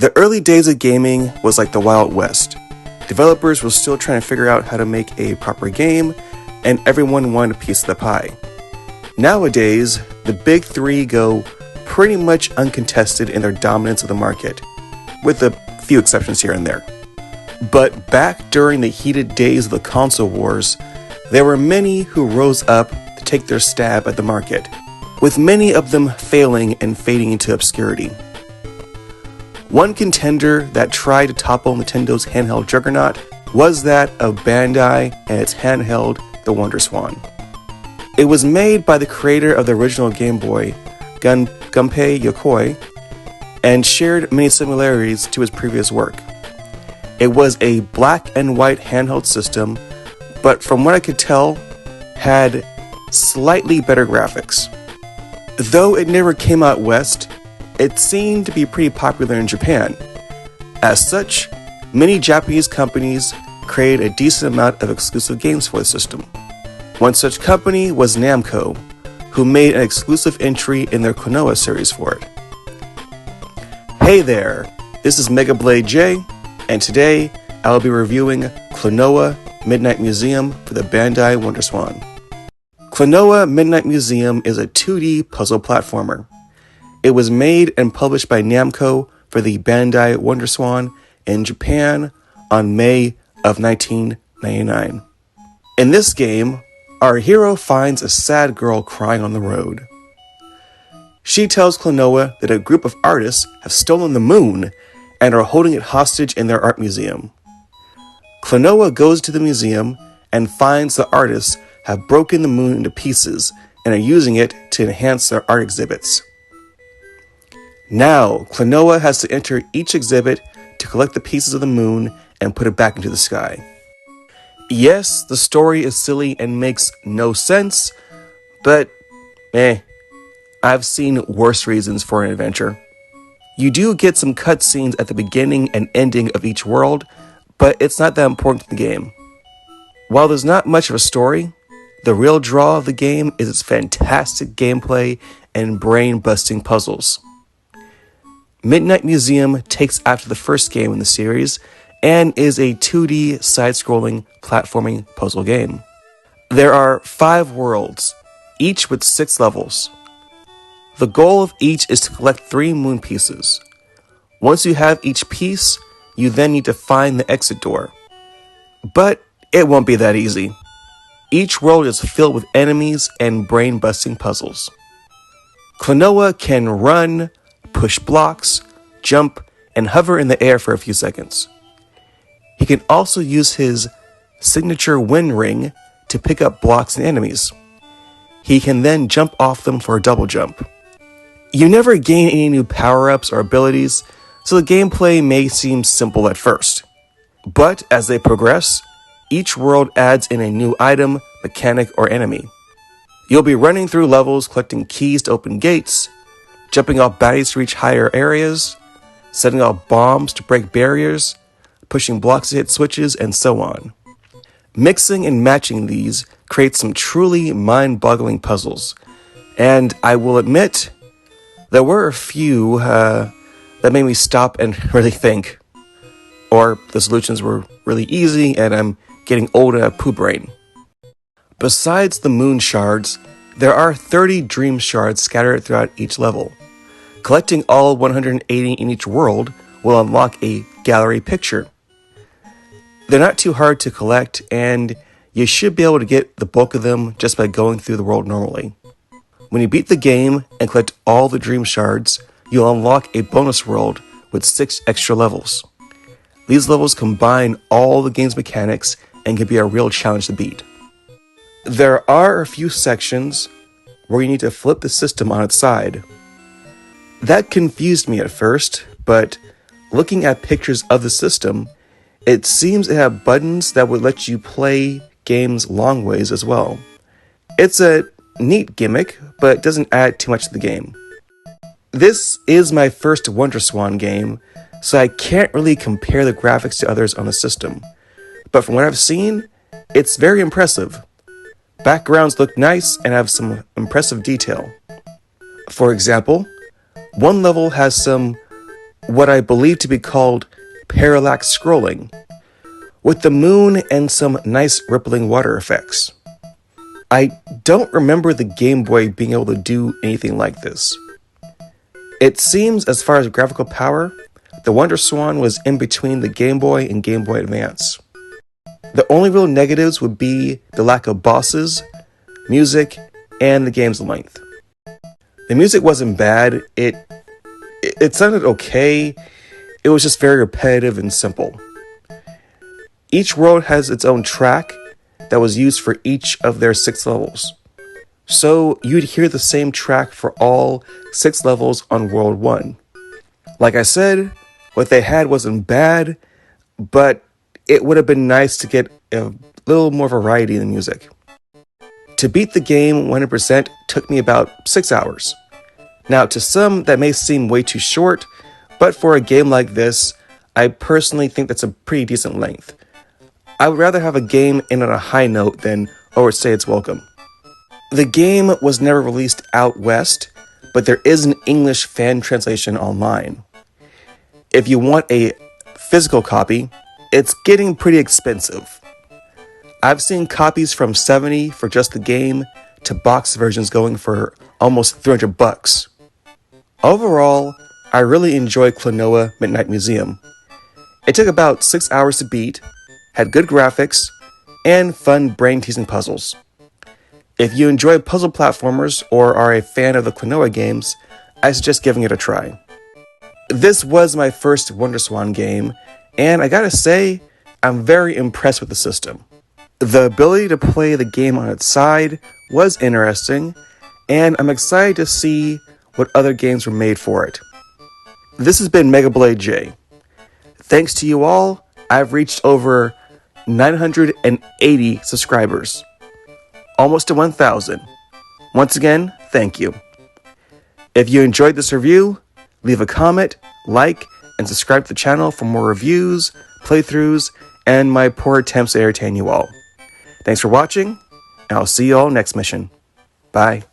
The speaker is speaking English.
The early days of gaming was like the Wild West. Developers were still trying to figure out how to make a proper game, and everyone wanted a piece of the pie. Nowadays, the big three go pretty much uncontested in their dominance of the market, with a few exceptions here and there. But back during the heated days of the console wars, there were many who rose up to take their stab at the market, with many of them failing and fading into obscurity. One contender that tried to topple Nintendo's handheld juggernaut was that of Bandai and its handheld, the WonderSwan. It was made by the creator of the original Game Boy, Gunpei Yokoi, and shared many similarities to his previous work. It was a black and white handheld system, but from what I could tell, had slightly better graphics. Though it never came out west, it seemed to be pretty popular in Japan. As such, many Japanese companies created a decent amount of exclusive games for the system. One such company was Namco, who made an exclusive entry in their Klonoa series for it. Hey there, this is Mega Blade J, and today I will be reviewing Klonoa Midnight Museum for the Bandai WonderSwan. Klonoa Midnight Museum is a 2D puzzle platformer. It was made and published by Namco for the Bandai WonderSwan in Japan on May of 1999. In this game, our hero finds a sad girl crying on the road. She tells Klonoa that a group of artists have stolen the moon and are holding it hostage in their art museum. Klonoa goes to the museum and finds the artists have broken the moon into pieces and are using it to enhance their art exhibits. Now, Klonoa has to enter each exhibit to collect the pieces of the moon and put it back into the sky. Yes, the story is silly and makes no sense, but I've seen worse reasons for an adventure. You do get some cutscenes at the beginning and ending of each world, but it's not that important to the game. While there's not much of a story, the real draw of the game is its fantastic gameplay and brain-busting puzzles. Midnight Museum takes after the first game in the series and is a 2D side-scrolling platforming puzzle game. There are 5 worlds, each with 6 levels. The goal of each is to collect 3 moon pieces. Once you have each piece, you then need to find the exit door. But it won't be that easy. Each world is filled with enemies and brain-busting puzzles. Klonoa can run, push blocks, jump, and hover in the air for a few seconds. He can also use his signature wind ring to pick up blocks and enemies. He can then jump off them for a double jump. You never gain any new power-ups or abilities, so the gameplay may seem simple at first. But as they progress, each world adds in a new item, mechanic, or enemy. You'll be running through levels collecting keys to open gates, jumping off baddies to reach higher areas, setting off bombs to break barriers, pushing blocks to hit switches, and so on. Mixing and matching these creates some truly mind-boggling puzzles, and I will admit, there were a few that made me stop and really think, or the solutions were really easy and I'm getting old and have poo brain. Besides the moon shards, there are 30 dream shards scattered throughout each level. Collecting all 180 in each world will unlock a gallery picture. They're not too hard to collect, and you should be able to get the bulk of them just by going through the world normally. When you beat the game and collect all the dream shards, you'll unlock a bonus world with 6 extra levels. These levels combine all the game's mechanics and can be a real challenge to beat. There are a few sections where you need to flip the system on its side. That confused me at first, but looking at pictures of the system, it seems to have buttons that would let you play games long ways as well. It's a neat gimmick, but it doesn't add too much to the game. This is my first WonderSwan game, so I can't really compare the graphics to others on the system. But from what I've seen, it's very impressive. Backgrounds look nice and have some impressive detail. For example, one level has some what I believe to be called parallax scrolling, with the moon and some nice rippling water effects. I don't remember the Game Boy being able to do anything like this. It seems, as far as graphical power, the WonderSwan was in between the Game Boy and Game Boy Advance. The only real negatives would be the lack of bosses, music, and the game's length. The music wasn't bad, it sounded okay, it was just very repetitive and simple. Each world has its own track that was used for each of their 6 levels. So you'd hear the same track for all 6 levels on World 1. Like I said, what they had wasn't bad, but it would have been nice to get a little more variety in the music. To beat the game 100% took me about 6 hours. Now, to some, that may seem way too short, but for a game like this, I personally think that's a pretty decent length. I would rather have a game end on a high note than overstay its welcome. The game was never released out west, but there is an English fan translation online. If you want a physical copy, it's getting pretty expensive. I've seen copies from $70 for just the game to box versions going for almost $300. Overall, I really enjoyed Klonoa Midnight Museum. It took about 6 hours to beat, had good graphics, and fun brain-teasing puzzles. If you enjoy puzzle platformers or are a fan of the Klonoa games, I suggest giving it a try. This was my first WonderSwan game, and I gotta say, I'm very impressed with the system. The ability to play the game on its side was interesting, and I'm excited to see what other games were made for it. This has been Mega Blade J. Thanks to you all, I've reached over 980 subscribers. Almost to 1,000. Once again, thank you. If you enjoyed this review, leave a comment, like, and subscribe to the channel for more reviews, playthroughs, and my poor attempts to entertain you all. Thanks for watching, and I'll see you all next mission. Bye.